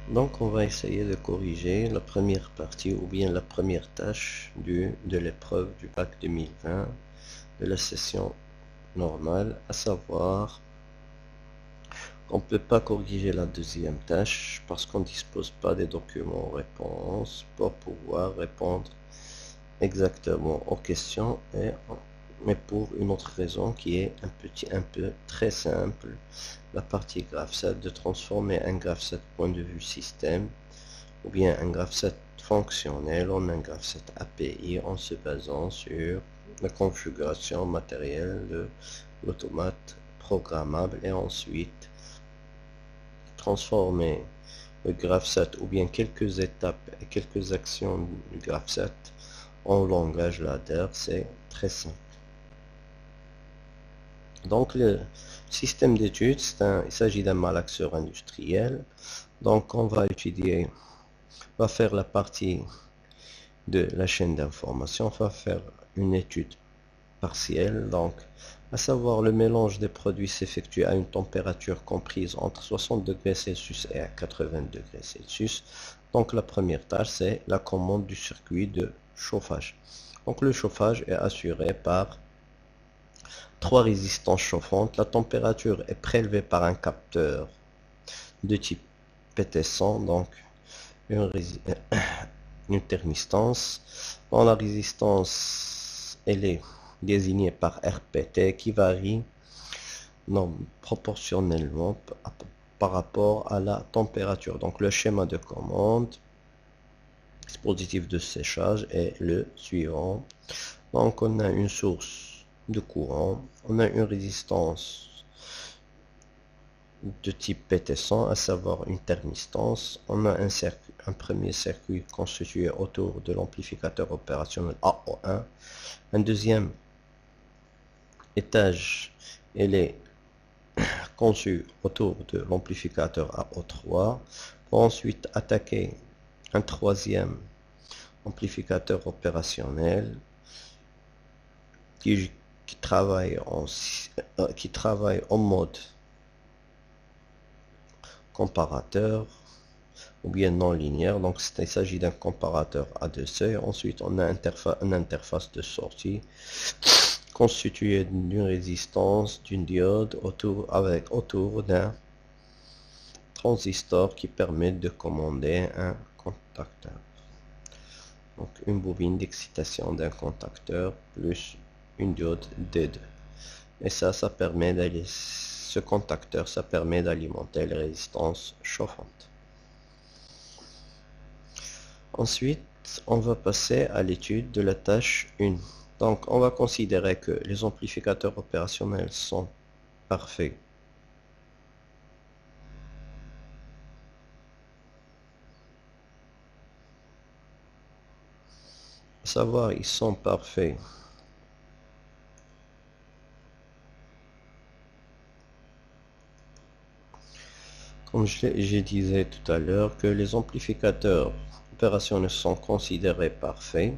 Donc on va essayer de corriger la première partie ou bien la première tâche de l'épreuve du bac 2020 de la session normale, à savoir qu'on ne peut pas corriger la deuxième tâche parce qu'on ne dispose pas des documents réponses pour pouvoir répondre exactement aux questions, mais pour une autre raison qui est un peu très simple, la partie graph7, de transformer un graph7 point de vue système ou bien un graph7 fonctionnel en un graph7 API en se basant sur la configuration matérielle de l'automate programmable et ensuite transformer le graph7 ou bien quelques étapes et quelques actions du graph7 en langage ladder. C'est très simple. Donc le système d'études, il s'agit d'un malaxeur industriel. Donc on va faire la partie de la chaîne d'information, on va faire une étude partielle, donc à savoir le mélange des produits s'effectue à une température comprise entre 60 degrés Celsius et 80 degrés Celsius. Donc la première tâche, c'est la commande du circuit de chauffage. Donc le chauffage est assuré par trois résistances chauffantes. La température est prélevée par un capteur de type PT100, donc une, une thermistance. Dans la résistance, elle est désignée par RPT qui varie non, proportionnellement par rapport à la température. Donc le schéma de commande, dispositif de séchage est le suivant. Donc on a une source de courant, on a une résistance de type PT100, à savoir une thermistance. On a un premier circuit constitué autour de l'amplificateur opérationnel AO1. Un deuxième étage, elle est conçu autour de l'amplificateur AO3 pour ensuite attaquer un troisième amplificateur opérationnel qui travaille en mode comparateur ou bien non linéaire. Donc il s'agit d'un comparateur à deux seuils. Ensuite on a une interface de sortie constituée d'une résistance, d'une diode autour d'un transistor qui permet de commander un contacteur. Donc une bobine d'excitation d'un contacteur plus une diode D2. Et ça permet d'aller, ce contacteur, ça permet d'alimenter les résistances chauffantes. Ensuite, on va passer à l'étude de la tâche 1. Donc, on va considérer que les amplificateurs opérationnels sont parfaits. À savoir, ils sont parfaits. Comme je disais tout à l'heure, que les amplificateurs opérationnels sont considérés parfaits.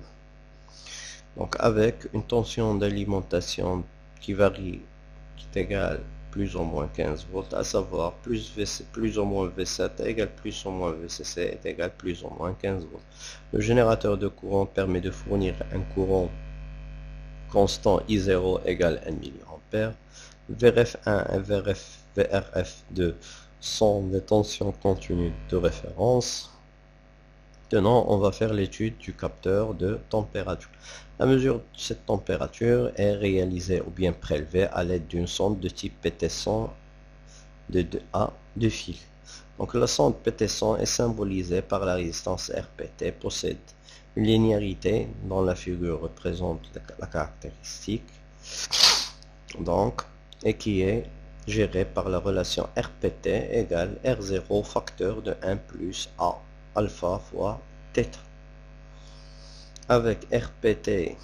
Donc avec une tension d'alimentation qui varie, qui est égale plus ou moins 15 volts, à savoir plus ou moins V7 égale plus ou moins VCC est égal plus ou moins 15 volts. Le générateur de courant permet de fournir un courant constant I0 égale 1 mA. VRF1 et VRF2 sont des tensions continues de référence. Maintenant, on va faire l'étude du capteur de température. La mesure de cette température est réalisée ou bien prélevée à l'aide d'une sonde de type PT100 à deux fils. Donc la sonde PT100 est symbolisée par la résistance RPT, possède une linéarité dont la figure représente la caractéristique, donc, et qui est gérée par la relation RPT égale R0 facteur de 1 plus A alpha fois θ. Avec RPT,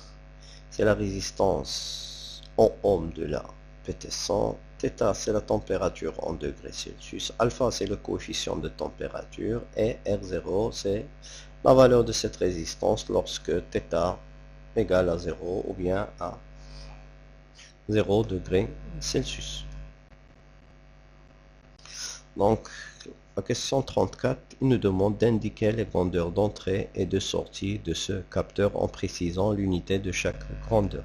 c'est la résistance en ohms de la PT100. θ, c'est la température en degrés Celsius. Alpha, c'est le coefficient de température. Et R0, c'est la valeur de cette résistance lorsque θ égale à 0 ou bien à 0 degrés Celsius. Donc, la question 34, il nous demande d'indiquer les grandeurs d'entrée et de sortie de ce capteur en précisant l'unité de chaque grandeur.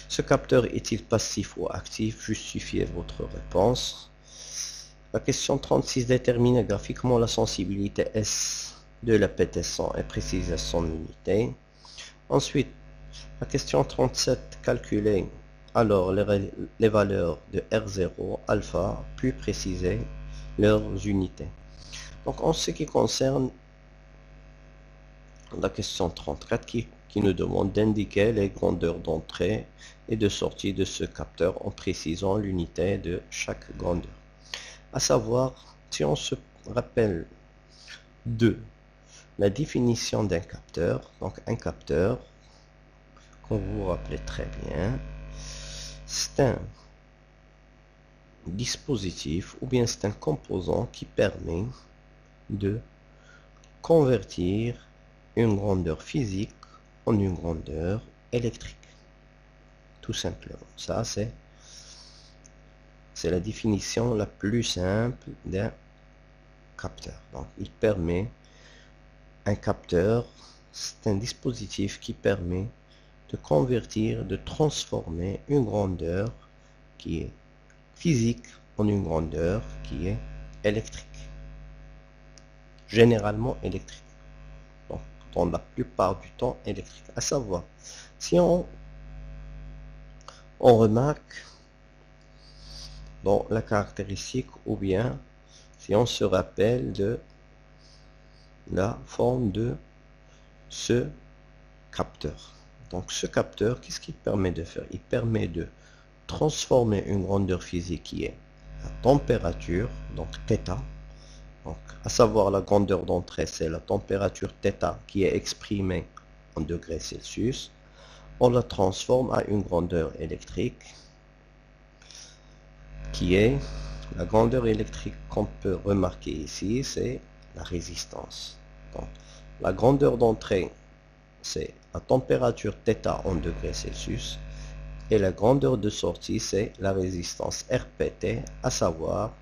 Ce capteur est-il passif ou actif? Justifiez votre réponse. La question 36, déterminez graphiquement la sensibilité S de la PT100 et précisez son unité. Ensuite, la question 37, calculez alors les valeurs de R0, alpha, puis précisez leurs unités. Donc en ce qui concerne la question 34 qui nous demande d'indiquer les grandeurs d'entrée et de sortie de ce capteur en précisant l'unité de chaque grandeur. À savoir, si on se rappelle de la définition d'un capteur, donc un capteur, qu'on vous rappelez très bien, c'est un dispositif ou bien c'est un composant qui permet de convertir une grandeur physique en une grandeur électrique. Tout simplement. Ça, c'est la définition la plus simple d'un capteur. Donc, il permet, un capteur, c'est un dispositif qui permet de convertir, de transformer une grandeur qui est physique en une grandeur qui est électrique. Généralement électrique. Donc, dans la plupart du temps électrique. À savoir, si on remarque dans la caractéristique ou bien si on se rappelle de la forme de ce capteur. Donc ce capteur, qu'est-ce qu'il permet de faire? Il permet de transformer une grandeur physique qui est la température, donc θ, donc à savoir la grandeur d'entrée, c'est la température θ qui est exprimée en degrés Celsius. On la transforme à une grandeur électrique qui est la grandeur électrique qu'on peut remarquer ici, c'est la résistance. Donc, la grandeur d'entrée, c'est la température θ en degrés Celsius. Et la grandeur de sortie, c'est la résistance RPT, à savoir,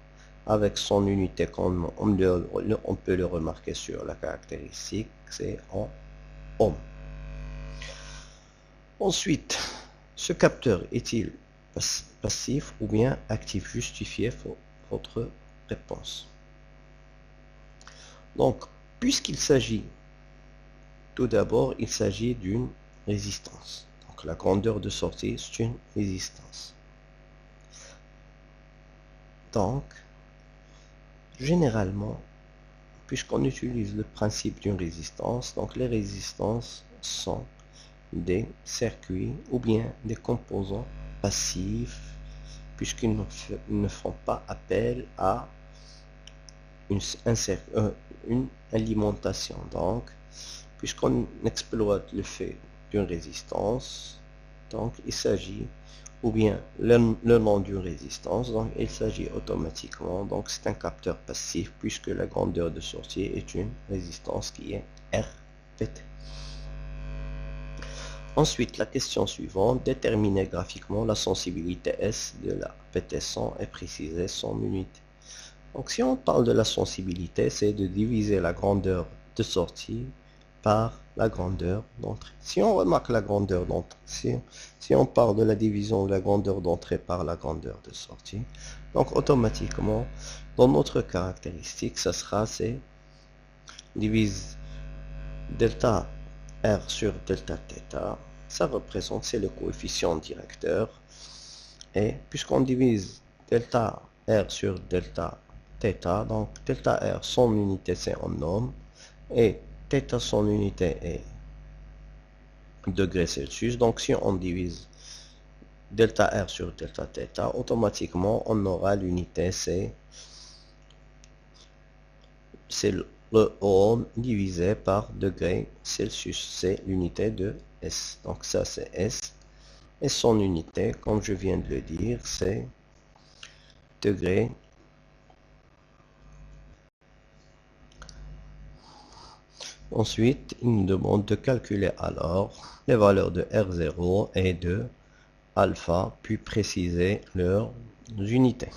avec son unité, comme on peut le remarquer sur la caractéristique, c'est en ohm. Ensuite, ce capteur est-il passif ou bien actif? Justifiez votre réponse. Donc, puisqu'il s'agit, tout d'abord, il s'agit d'une résistance. Donc, la grandeur de sortie, c'est une résistance. Donc, généralement, puisqu'on utilise le principe d'une résistance, donc les résistances sont des circuits ou bien des composants passifs, puisqu'ils ne font pas appel à une alimentation. Donc, puisqu'on exploite le fait d'une résistance, donc il s'agit, ou bien le nom d'une résistance, donc il s'agit automatiquement, donc c'est un capteur passif, puisque la grandeur de sortie est une résistance qui est RPT. Ensuite, la question suivante, déterminer graphiquement la sensibilité S de la PT100 et préciser son unité. Donc si on parle de la sensibilité, c'est de diviser la grandeur de sortie par la grandeur d'entrée. Si on remarque la grandeur d'entrée, si on parle de la division de la grandeur d'entrée par la grandeur de sortie, donc automatiquement, dans notre caractéristique, ça sera, c'est divise delta R sur delta θ, ça représente, c'est le coefficient directeur, et puisqu'on divise delta R sur delta θ, donc delta R, son unité c'est en ohm, et θ, son unité est degrés Celsius, donc si on divise delta R sur delta θ, automatiquement on aura l'unité, c'est le ohm divisé par degrés Celsius, c'est l'unité de S. Donc ça c'est S. Et son unité, comme je viens de le dire, c'est degrés. Ensuite, il nous demande de calculer alors les valeurs de R0 et de alpha, puis préciser leurs unités.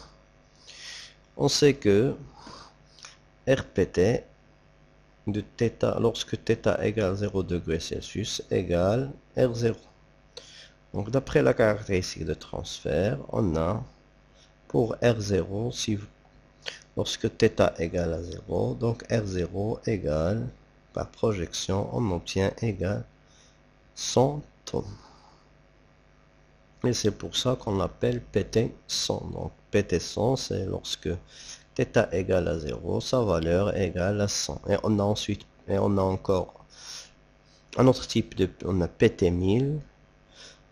On sait que RPT de θ lorsque θ égale 0 degré Celsius égale R0. Donc d'après la caractéristique de transfert, on a pour R0, lorsque θ égale à 0, donc R0 égale, par projection, on obtient égale 100 tonnes. Et c'est pour ça qu'on l'appelle PT 100. Donc PT 100, c'est lorsque θ égale à 0, sa valeur égale à 100. Et on a encore un autre type on a PT 1000,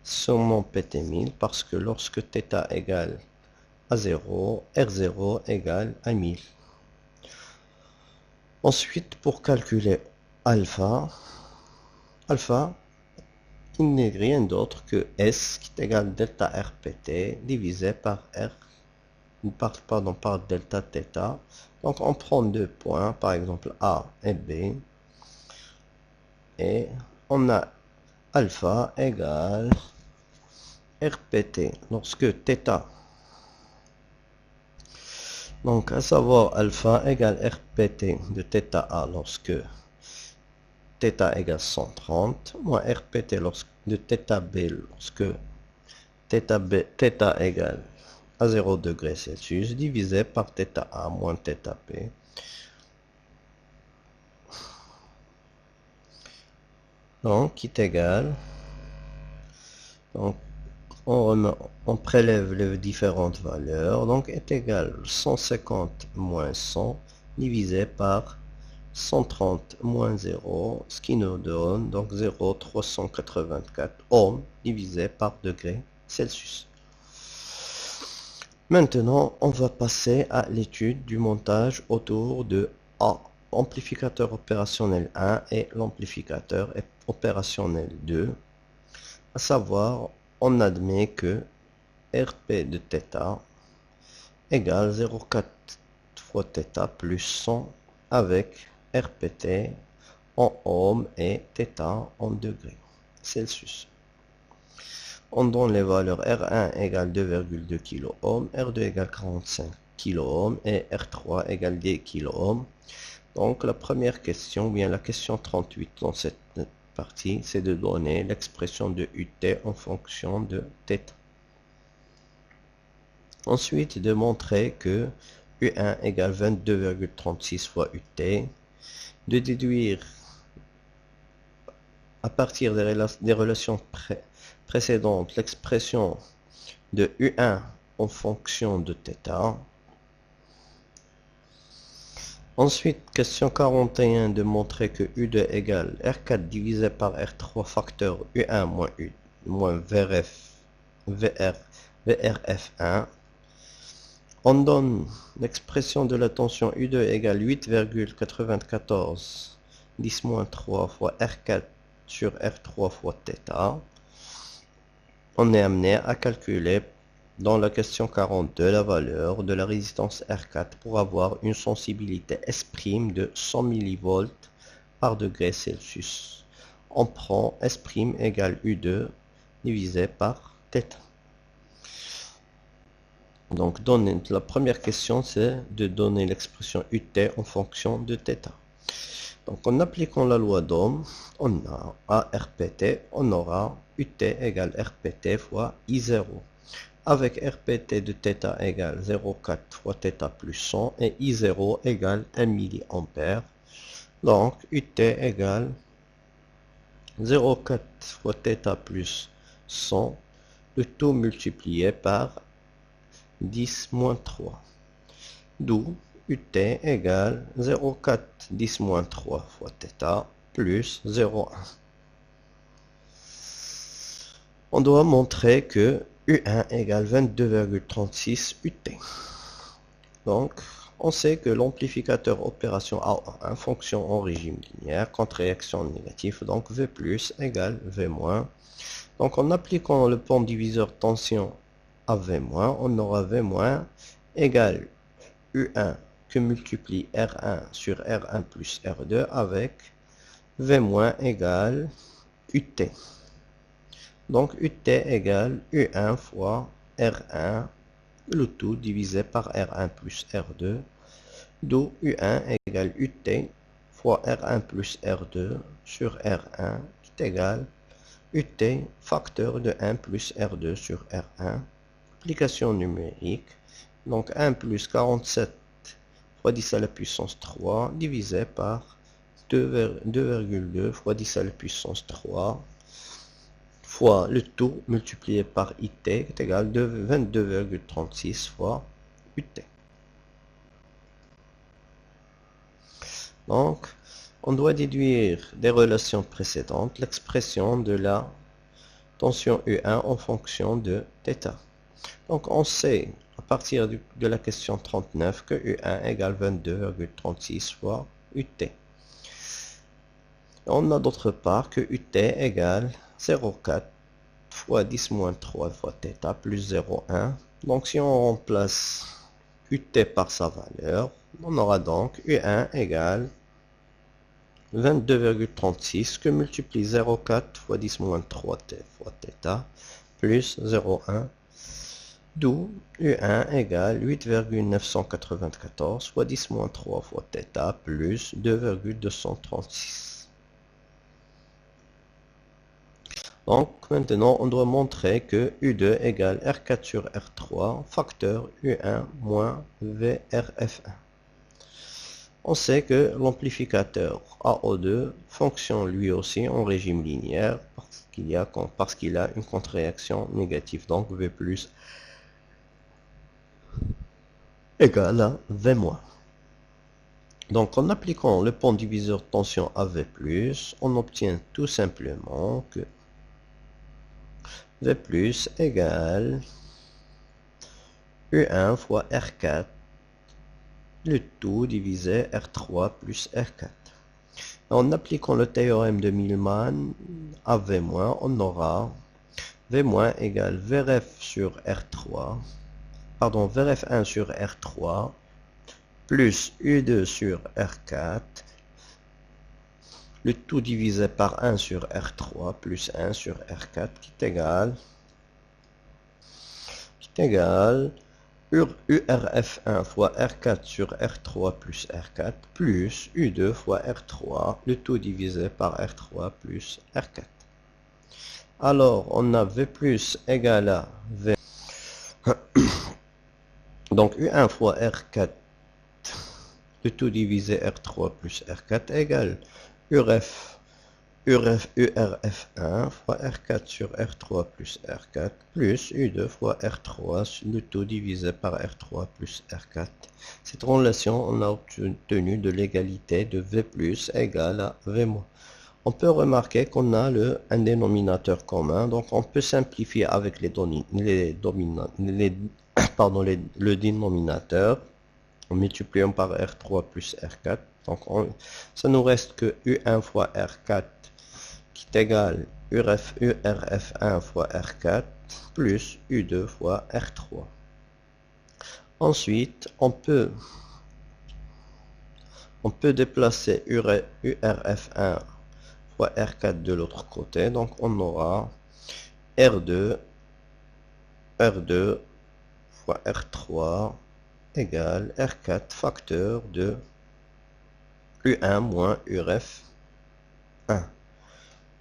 seulement PT 1000, parce que lorsque θ égale à 0, R0 égale à 1000. Ensuite, pour calculer alpha, il n'est rien d'autre que S qui est égal à delta RPT divisé par par delta θ. Donc on prend deux points, par exemple A et B, et on a alpha égale RPT lorsque θ. Donc à savoir alpha égale RPT de θA lorsque θ égale 130, moins RPT de θB lorsque θ égale à 0 degré Celsius divisé par θA moins θB. Donc, qui est égal. Donc, on prélève les différentes valeurs. Donc, est égal 150 moins 100 divisé par 130 moins 0, ce qui nous donne donc 0,384 ohms divisé par degré Celsius. Maintenant, on va passer à l'étude du montage autour de A, l'amplificateur opérationnel 1 et l'amplificateur opérationnel 2. À savoir, on admet que RP de θ égale 0,4 fois θ plus 100 avec RPT en ohms et θ en degrés Celsius. On donne les valeurs R1 égale 2,2 kΩ, R2 égale 45 kΩ et R3 égale 10 kΩ. Donc la première question, ou bien la question 38 dans cette partie, c'est de donner l'expression de UT en fonction de θ. Ensuite, de montrer que U1 égale 22,36 fois UT, de déduire à partir des relations précédentes l'expression de U1 en fonction de θ. Ensuite, question 41, de montrer que U2 égale R4 divisé par R3 facteur U1 moins VRF1. On donne l'expression de la tension U2 égale 8,94 10-3 fois R4 sur R3 fois θ. On est amené à calculer dans la question 42 la valeur de la résistance R4 pour avoir une sensibilité S' de 100 mV par degré Celsius. On prend S' égale U2 divisé par θ. Donc la première question, c'est de donner l'expression UT en fonction de θ. Donc en appliquant la loi d'Ohm, on a à RPT, on aura UT égale RPT fois I0. Avec RPT de θ égale 0,4 fois θ plus 100 et I0 égale 1 mA. Donc UT égale 0,4 fois θ plus 100, le tout multiplié par 10-3. D'où UT égale 0,4 10-3 fois θ plus 0,1. On doit montrer que U1 égale 22,36 UT. Donc, on sait que l'amplificateur opération A1 fonctionne en régime linéaire contre réaction négative, donc V plus égale V moins. Donc, en appliquant le pont diviseur tension à V moins, on aura V moins égale U1 que multiplie R1 sur R1 plus R2 avec V moins égale UT. Donc UT égale U1 fois R1, le tout divisé par R1 plus R2. d'où U1 égale UT fois R1 plus R2 sur R1 qui est égal UT facteur de 1 plus R2 sur R1. Application numérique. Donc 1 plus 47 fois 10 à la puissance 3 divisé par 2,2 fois 10 à la puissance 3 fois le tout multiplié par IT est égal à 22,36 fois UT. Donc, on doit déduire des relations précédentes l'expression de la tension U1 en fonction de θ. Donc, on sait à partir de la question 39 que U1 égale 22,36 fois UT. On a d'autre part que UT égale 0,4 fois 10 moins 3 fois θ plus 0,1. Donc, si on remplace UT par sa valeur, on aura donc U1 égale 22,36 que multiplie 0,4 fois 10 moins 3 fois θ plus 0,1, d'où U1 égale 8,994 fois 10 moins 3 fois θ plus 2,236. Donc maintenant on doit montrer que U2 égale R4 sur R3 facteur U1 moins VRF1. On sait que l'amplificateur AO2 fonctionne lui aussi en régime linéaire parce qu'il a une contre-réaction négative. Donc V plus égale à V moins. Donc en appliquant le pont diviseur tension à V plus, on obtient tout simplement que V plus égale U1 fois R4 le tout divisé R3 plus R4. En appliquant le théorème de Millman à V-, on aura V- égale VRF sur R3, pardon, VRF1 sur R3 plus U2 sur R4, le tout divisé par 1 sur R3 plus 1 sur R4 qui est égal URF1 fois R4 sur R3 plus R4 plus U2 fois R3, le tout divisé par R3 plus R4. Alors, on a V plus égale à V. Donc, U1 fois R4, le tout divisé R3 plus R4 égale URF1 fois R4 sur R3 plus R4 plus U2 fois R3 le tout divisé par R3 plus R4. Cette relation, on a obtenu de l'égalité de V plus égale à V moins. On peut remarquer qu'on a un dénominateur commun, donc on peut simplifier avec le dénominateur en multipliant par R3 plus R4. Donc ça nous reste que U1 fois R4 qui est égal URF1 fois R4 plus U2 fois R3. Ensuite, on peut déplacer URF1 fois R4 de l'autre côté. Donc on aura R2 fois R3 égale R4 facteur de U1 moins URF1.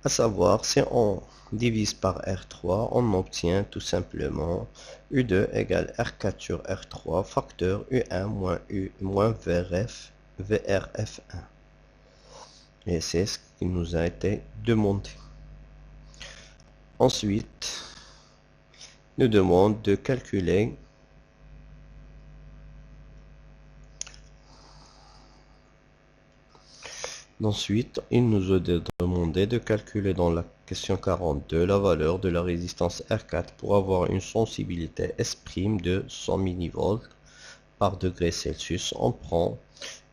À savoir, si on divise par R3, on obtient tout simplement U2 égale R4 sur R3 facteur U1 moins VRF1. Et c'est ce qui nous a été demandé. Ensuite, nous demande de calculer Ensuite, il nous a demandé de calculer dans la question 42 la valeur de la résistance R4 pour avoir une sensibilité S' de 100 mV par degré Celsius. On prend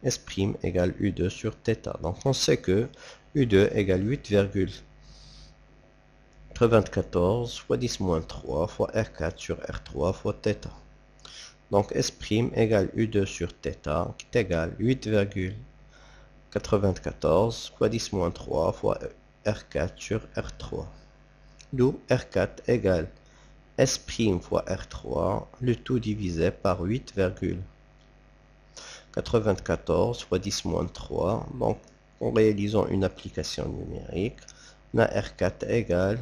S' égale U2 sur θ. Donc on sait que U2 égale 8,94 fois 10 moins 3 fois R4 sur R3 fois θ. Donc S' égale U2 sur θ qui est égal 8,94 fois 10 moins 3 fois R4 sur R3. D'où R4 égale S' fois R3, le tout divisé par 8,94 94 fois 10 moins 3. Donc, en réalisant une application numérique, on a R4 égale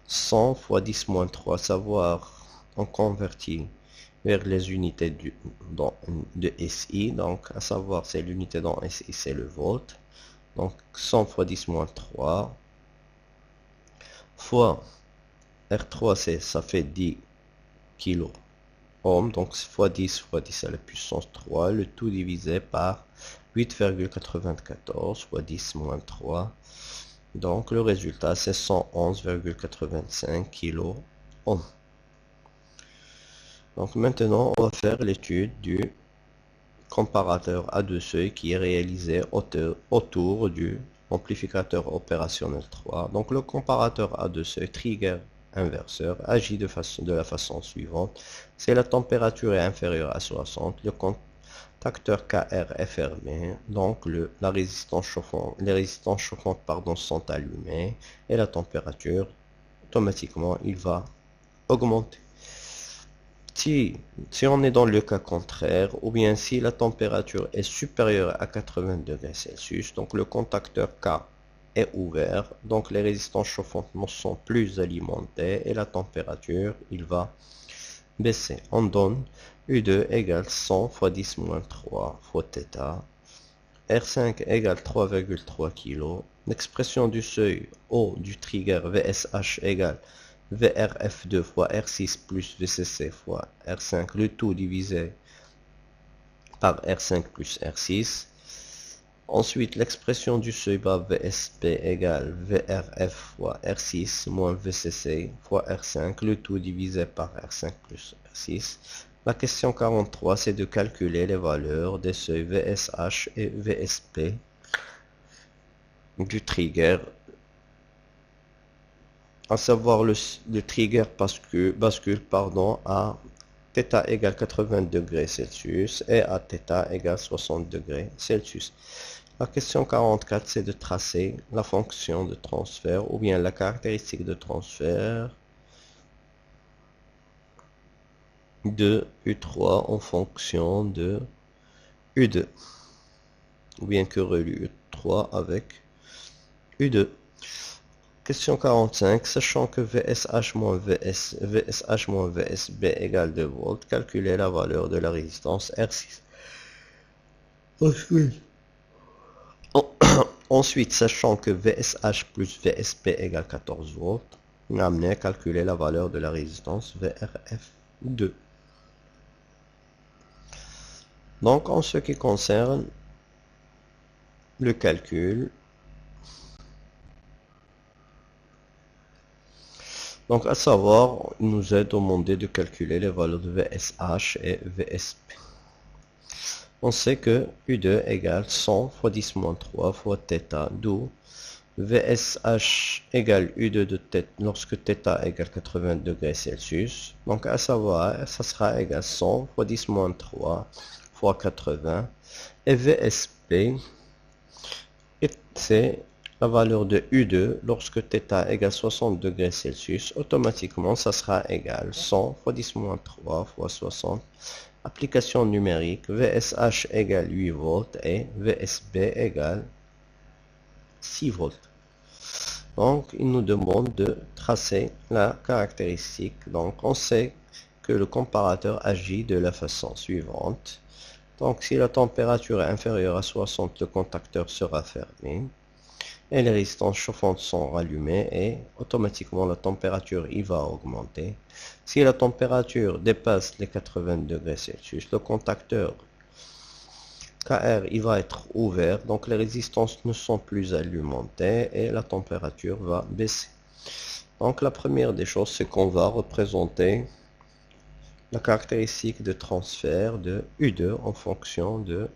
100 fois 10 moins 3, savoir on convertit vers les unités de SI, donc à savoir c'est l'unité dans SI, c'est le volt. Donc 100 fois 10 moins 3 fois R3, ça fait 10 kilo ohm, donc fois 10 à la puissance 3, le tout divisé par 8,94 fois 10 moins 3. Donc le résultat c'est 111,85 kilo ohm. Donc maintenant on va faire l'étude du comparateur à deux seuils qui est réalisé autour du amplificateur opérationnel 3. Donc le comparateur à deux seuils trigger inverseur agit de la façon suivante. Si la température est inférieure à 60, le contacteur KR est fermé, donc les résistances chauffantes sont allumées et la température, automatiquement, il va augmenter. Si on est dans le cas contraire, ou bien si la température est supérieure à 80 degrés Celsius, donc le contacteur K est ouvert, donc les résistances chauffantes ne sont plus alimentées et la température, il va baisser. On donne U2 égale 100 fois 10 moins 3 fois θ, R5 égale 3,3 kg, l'expression du seuil O du trigger VSH égale VRF2 fois R6 plus VCC fois R5, le tout divisé par R5 plus R6. Ensuite, l'expression du seuil bas VSP égale VRF fois R6 moins VCC fois R5, le tout divisé par R5 plus R6. La question 43, c'est de calculer les valeurs des seuils VSH et VSP du trigger, à savoir le trigger bascule à θ égale 80 degrés Celsius et à θ égale 60 degrés Celsius. La question 44, c'est de tracer la fonction de transfert ou bien la caractéristique de transfert de U3 en fonction de U2, ou bien que relie U3 avec U2. Question 45, sachant que VSH moins VSB égale 2 volts, calculez la valeur de la résistance R6. Ensuite, sachant que VSH plus VSP égale 14 volts, on a amené à calculer la valeur de la résistance VRF2. Donc, en ce qui concerne le calcul, donc à savoir, il nous est demandé de calculer les valeurs de VSH et VSP. On sait que U2 égale 100 fois 10 moins 3 fois θ, d'où VSH égale U2 de θ lorsque θ égale 80 degrés Celsius. Donc à savoir, ça sera égal 100 fois 10 moins 3 fois 80. Et VSP, c'est la valeur de U2 lorsque θ égale 60 degrés Celsius. Automatiquement, ça sera égal 100 fois 10 moins 3 fois 60. Application numérique, VSH égale 8 volts et VSB égale 6 volts. Donc, il nous demande de tracer la caractéristique. Donc, on sait que le comparateur agit de la façon suivante. Donc, si la température est inférieure à 60, le contacteur sera fermé. Et les résistances chauffantes sont allumées et automatiquement la température il va augmenter. Si la température dépasse les 80 degrés Celsius, le contacteur KR il va être ouvert, donc les résistances ne sont plus alimentées et la température va baisser. Donc la première des choses, c'est qu'on va représenter la caractéristique de transfert de U2 en fonction de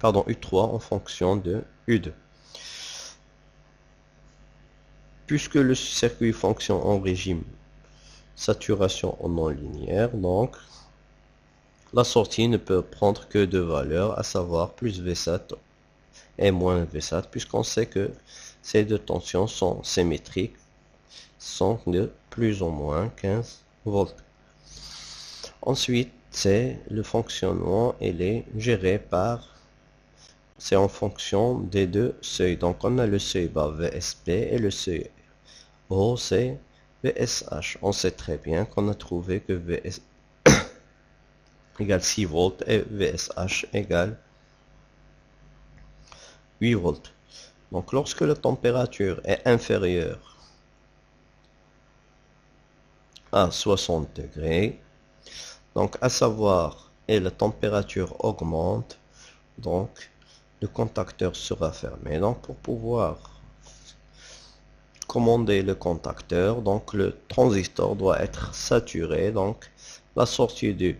U3 en fonction de U2. Puisque le circuit fonctionne en régime saturation en non linéaire, donc la sortie ne peut prendre que deux valeurs, à savoir plus V7 et moins V7, puisqu'on sait que ces deux tensions sont symétriques, sont de plus ou moins 15 volts. Ensuite, c'est le fonctionnement, il est géré par, c'est en fonction des deux seuils. Donc on a le seuil bas VSB et le seuil haut c'est VSH. On sait très bien qu'on a trouvé que VS égale 6 volts et VSH égale 8 volts. Donc lorsque la température est inférieure à 60 degrés, donc à savoir, et la température augmente, donc le contacteur sera fermé. Donc pour pouvoir commander le contacteur, donc le transistor doit être saturé, donc la sortie de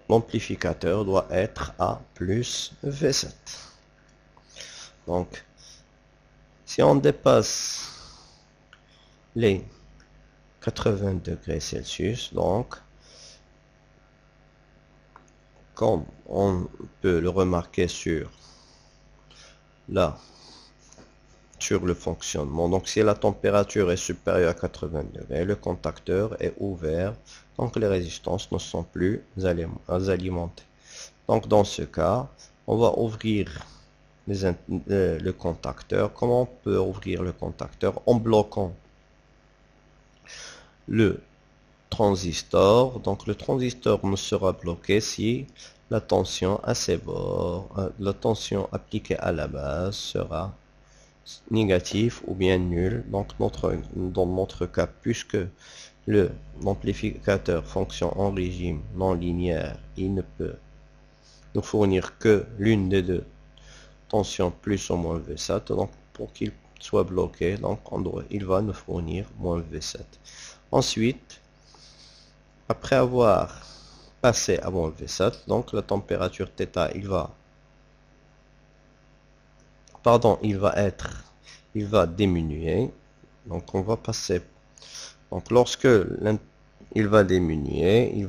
l'amplificateur doit être à plus V7. Donc si on dépasse les 80 degrés Celsius, donc comme on peut le remarquer sur le fonctionnement, donc si la température est supérieure à 80 degrés, le contacteur est ouvert, donc les résistances ne sont plus alimentées. Donc dans ce cas, on va ouvrir le contacteur. Comment on peut ouvrir le contacteur? En bloquant le transistor. Donc le transistor ne sera bloqué si la tension à ses bords, la tension appliquée à la base sera négative ou bien nulle. Donc dans notre cas, puisque l'amplificateur fonctionne en régime non linéaire, il ne peut nous fournir que l'une des deux tensions plus ou moins V7. Donc pour qu'il soit bloqué, donc il va nous fournir moins V7. Ensuite, après avoir passé à moins V7, donc la température θ, il va diminuer. Donc on va passer, donc lorsque il va diminuer,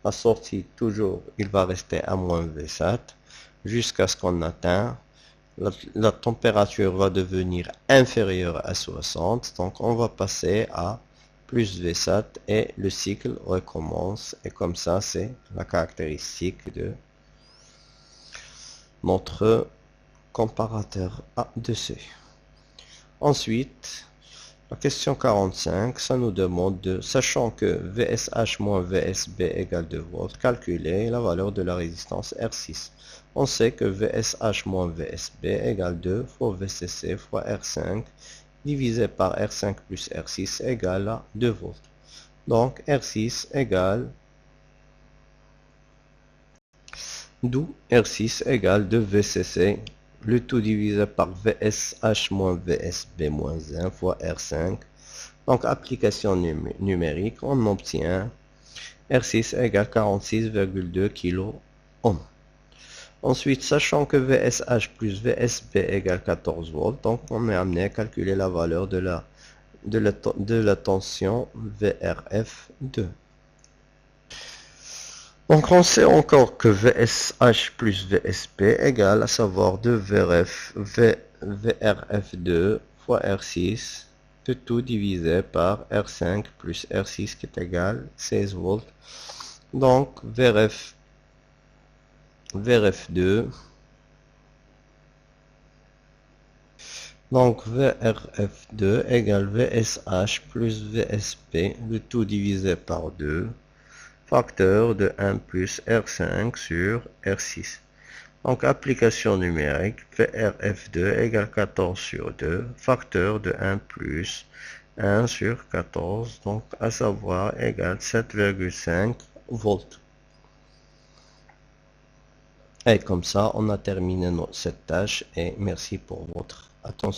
la sortie toujours, il va rester à moins V7 jusqu'à ce qu'on atteigne, la température va devenir inférieure à 60, donc on va passer à plus V7 et le cycle recommence, et comme ça c'est la caractéristique de notre comparateur A2C. Ensuite, la question 45, ça nous demande de, sachant que VSH moins VSB égale 2 volts, calculer la valeur de la résistance R6. On sait que VSH moins VSB égale 2 fois VCC fois R5 divisé par R5 plus R6 égale à 2 volts. Donc R6 égale, d'où R6 égale 2 VCC, le tout divisé par VSH moins VSB moins 1 fois R5. Donc application numérique, on obtient R6 égale 46,2 kΩ. Ensuite, sachant que VSH plus VSB égale 14 volts, donc on est amené à calculer la valeur de la tension VRF2. Donc on sait encore que VSH plus VSB égale, à savoir 2 VRF2 fois R6, de tout divisé par R5 plus R6 qui est égal 16 volts. Donc VRF2, donc VRF2 égale VSH plus VSB, le tout divisé par 2, facteur de 1 plus R5 sur R6. Donc application numérique, VRF2 égale 14 sur 2, facteur de 1 plus 1 sur 14, donc à savoir égale 7,5 volts. Et comme ça, on a terminé cette tâche et merci pour votre attention.